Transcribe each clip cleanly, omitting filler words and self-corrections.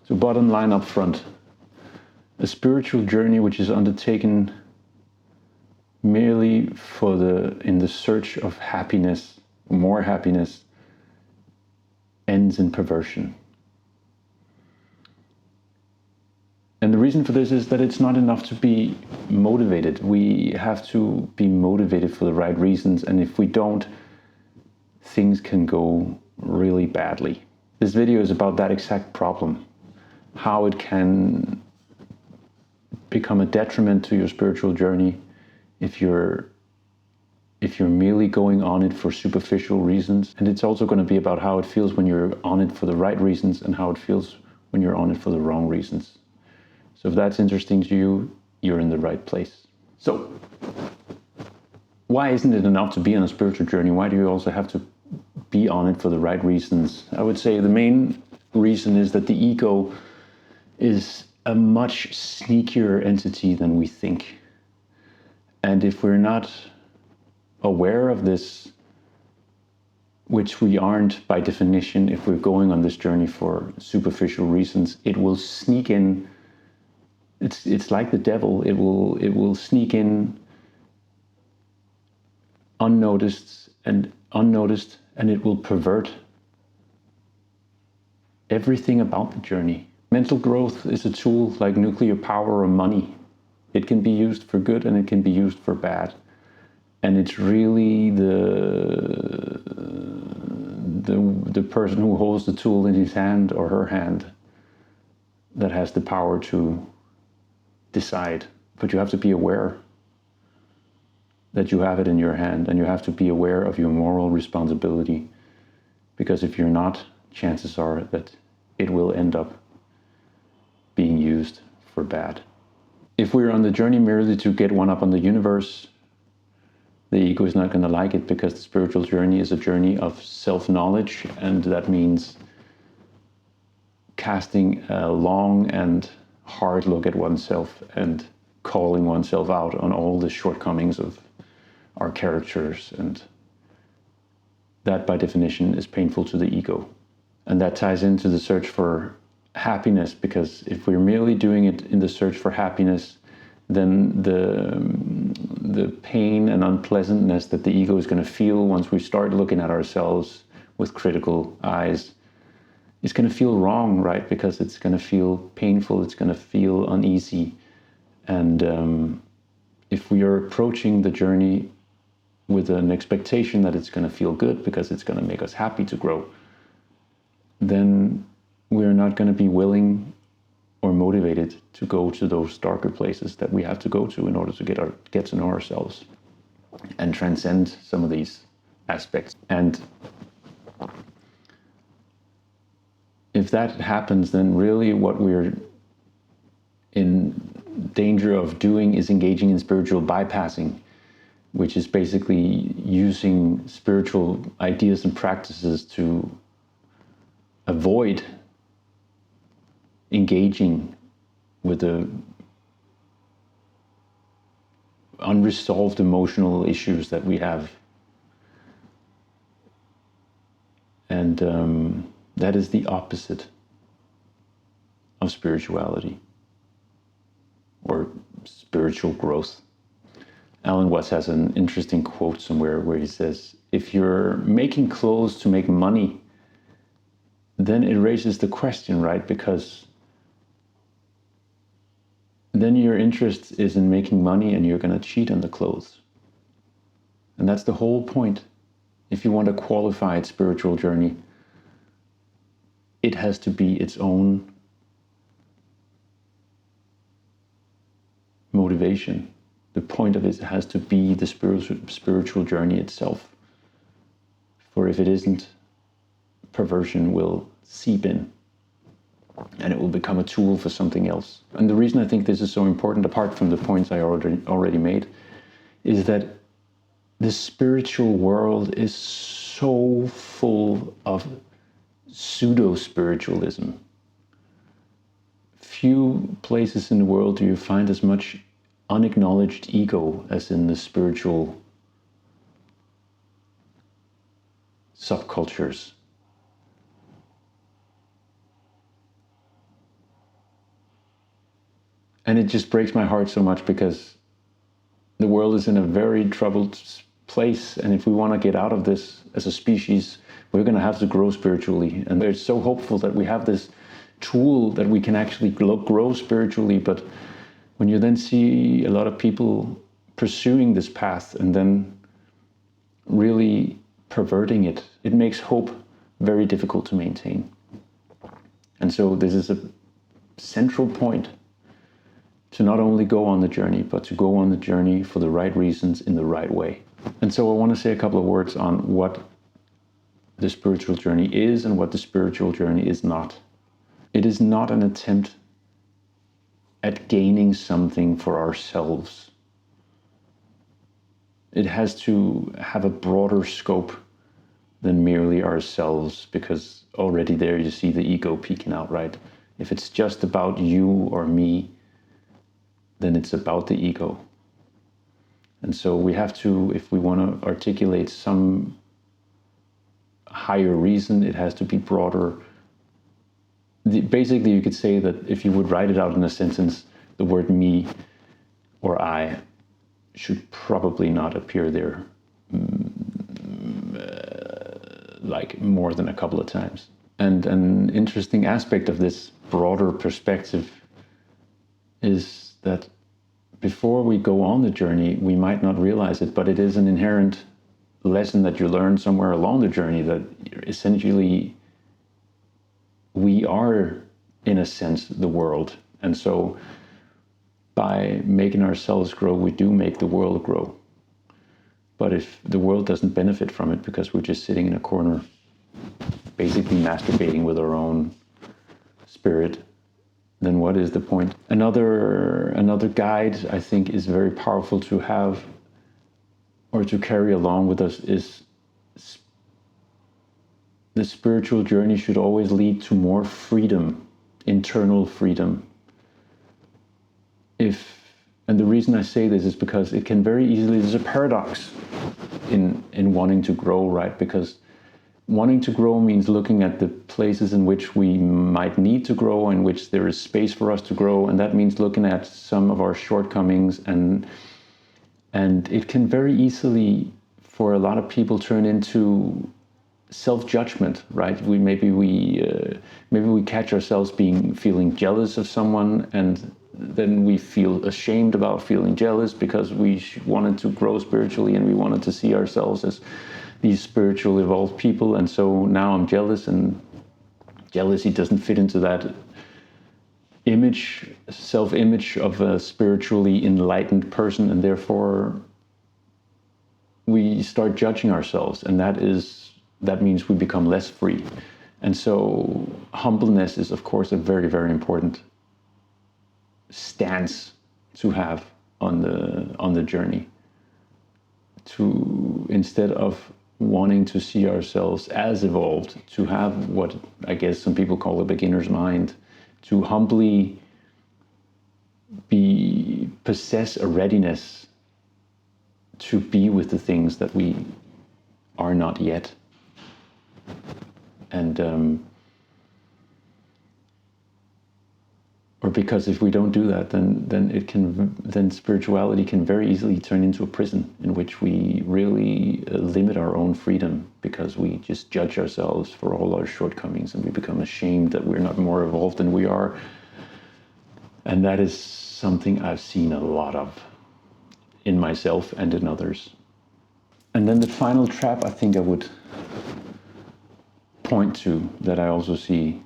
So bottom line up front, a spiritual journey which is undertaken merely in the search of happiness, more happiness, ends in perversion. And the reason for this is that it's not enough to be motivated. We have to be motivated for the right reasons, and if we don't, things can go really badly. This video is about that exact problem, how it can become a detriment to your spiritual journey if you're merely going on it for superficial reasons. And it's also going to be about how it feels when you're on it for the right reasons and how it feels when you're on it for the wrong reasons. So if that's interesting to you, you're in the right place. So why isn't it enough to be on a spiritual journey? Why do you also have to be on it for the right reasons? I would say the main reason is that the ego is a much sneakier entity than we think. And if we're not aware of this, which we aren't by definition, if we're going on this journey for superficial reasons, it will sneak in. It's like the devil. It will sneak in unnoticed, and it will pervert everything about the journey. Mental growth is a tool like nuclear power or money. It can be used for good and it can be used for bad. And it's really the person who holds the tool in his hand or her hand that has the power to decide. But you have to be aware that you have it in your hand, and you have to be aware of your moral responsibility, because if you're not, chances are that it will end up being used for bad. If we're on the journey merely to get one up on the universe, the ego is not going to like it, because the spiritual journey is a journey of self-knowledge, and that means casting a long and hard look at oneself and calling oneself out on all the shortcomings of our characters, and that by definition is painful to the ego. And that ties into the search for happiness, because if we're merely doing it in the search for happiness, then the pain and unpleasantness that the ego is going to feel once we start looking at ourselves with critical eyes is going to feel wrong, right? Because it's going to feel painful, it's going to feel uneasy. And if we are approaching the journey with an expectation that it's going to feel good because it's going to make us happy to grow, then we're not going to be willing or motivated to go to those darker places that we have to go to in order to get to know ourselves and transcend some of these aspects. And if that happens, then really what we're in danger of doing is engaging in spiritual bypassing, which is basically using spiritual ideas and practices to avoid engaging with the unresolved emotional issues that we have. And that is the opposite of spirituality or spiritual growth. Alan Watts has an interesting quote somewhere where he says, if you're making clothes to make money, then it raises the question, right? Because then your interest is in making money and you're going to cheat on the clothes. And that's the whole point. If you want a qualified spiritual journey, it has to be its own motivation. The point of it has to be the spiritual journey itself. For if it isn't, perversion will seep in and it will become a tool for something else. And the reason I think this is so important, apart from the points I already made, is that the spiritual world is so full of pseudo-spiritualism. Few places in the world do you find as much unacknowledged ego as in the spiritual subcultures. And it just breaks my heart so much because the world is in a very troubled place. And if we want to get out of this as a species, we're going to have to grow spiritually. And they're so hopeful that we have this tool that we can actually grow spiritually. But when you then see a lot of people pursuing this path and then really perverting it, it makes hope very difficult to maintain. And so this is a central point to not only go on the journey, but to go on the journey for the right reasons in the right way. And so I want to say a couple of words on what the spiritual journey is and what the spiritual journey is not. It is not an attempt at gaining something for ourselves. It has to have a broader scope than merely ourselves, because already there you see the ego peeking out, right? If it's just about you or me, then it's about the ego. And so we have to, if we want to articulate some higher reason, it has to be broader. Basically, you could say that if you would write it out in a sentence, the word me or I should probably not appear there like more than a couple of times. And an interesting aspect of this broader perspective is that before we go on the journey, we might not realize it, but it is an inherent lesson that you learn somewhere along the journey, that essentially we are, in a sense, the world. And so by making ourselves grow, we do make the world grow. But if the world doesn't benefit from it because we're just sitting in a corner, basically masturbating with our own spirit, then what is the point? Another guide I think is very powerful to have or to carry along with us is the spiritual journey should always lead to more freedom, internal freedom. And the reason I say this is because it can very easily, there's a paradox in wanting to grow, right? Because wanting to grow means looking at the places in which we might need to grow, in which there is space for us to grow, and that means looking at some of our shortcomings, and it can very easily, for a lot of people, turn into self-judgment, right? Maybe we catch ourselves feeling jealous of someone, and then we feel ashamed about feeling jealous because we wanted to grow spiritually and we wanted to see ourselves as these spiritual evolved people, and so now I'm jealous, and jealousy doesn't fit into that self-image of a spiritually enlightened person, and therefore we start judging ourselves, and that means we become less free. And so humbleness is, of course, a very, very important stance to have on the journey, to, instead of wanting to see ourselves as evolved, to have what I guess some people call a beginner's mind, to humbly possess a readiness to be with the things that we are not yet. And or because if we don't do that, then spirituality can very easily turn into a prison in which we really limit our own freedom, because we just judge ourselves for all our shortcomings, and we become ashamed that we're not more evolved than we are. And that is something I've seen a lot of in myself and in others. And then the final trap I think I would point to, that I also see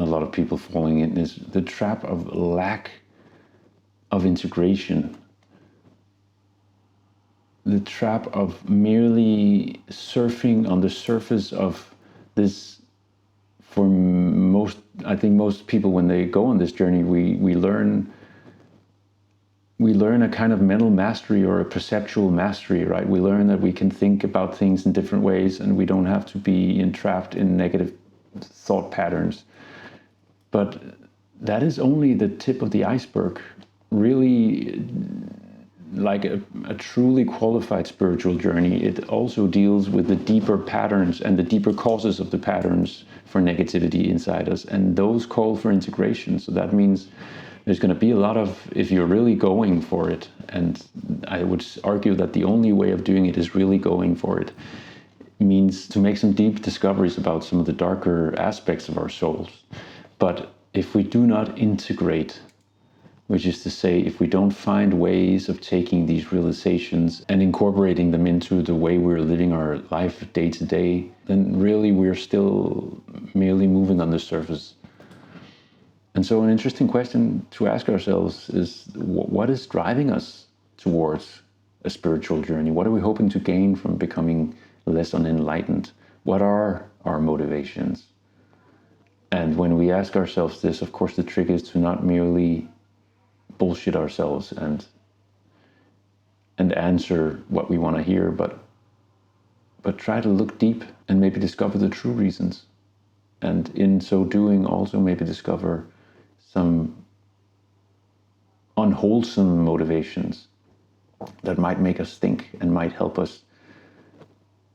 a lot of people falling in, is the trap of lack of integration. The trap of merely surfing on the surface of this. For I think most people, when they go on this journey, we learn a kind of mental mastery or a perceptual mastery, right? We learn that we can think about things in different ways, and we don't have to be entrapped in negative thought patterns. But that is only the tip of the iceberg. Really, like a truly qualified spiritual journey, it also deals with the deeper patterns and the deeper causes of the patterns for negativity inside us. And those call for integration. So that means There's going to be a lot of, if you're really going for it, and I would argue that the only way of doing it is really going for it, means to make some deep discoveries about some of the darker aspects of our souls. But if we do not integrate, which is to say, if we don't find ways of taking these realizations and incorporating them into the way we're living our life day to day, then really we're still merely moving on the surface. And so an interesting question to ask ourselves is, what is driving us towards a spiritual journey? What are we hoping to gain from becoming less unenlightened? What are our motivations? And when we ask ourselves this, of course, the trick is to not merely bullshit ourselves and answer what we want to hear, but try to look deep and maybe discover the true reasons. And in so doing, also maybe discover some unwholesome motivations that might make us think and might help us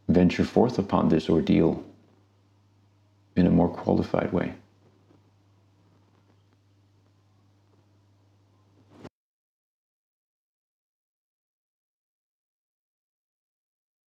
venture forth upon this ordeal in a more qualified way.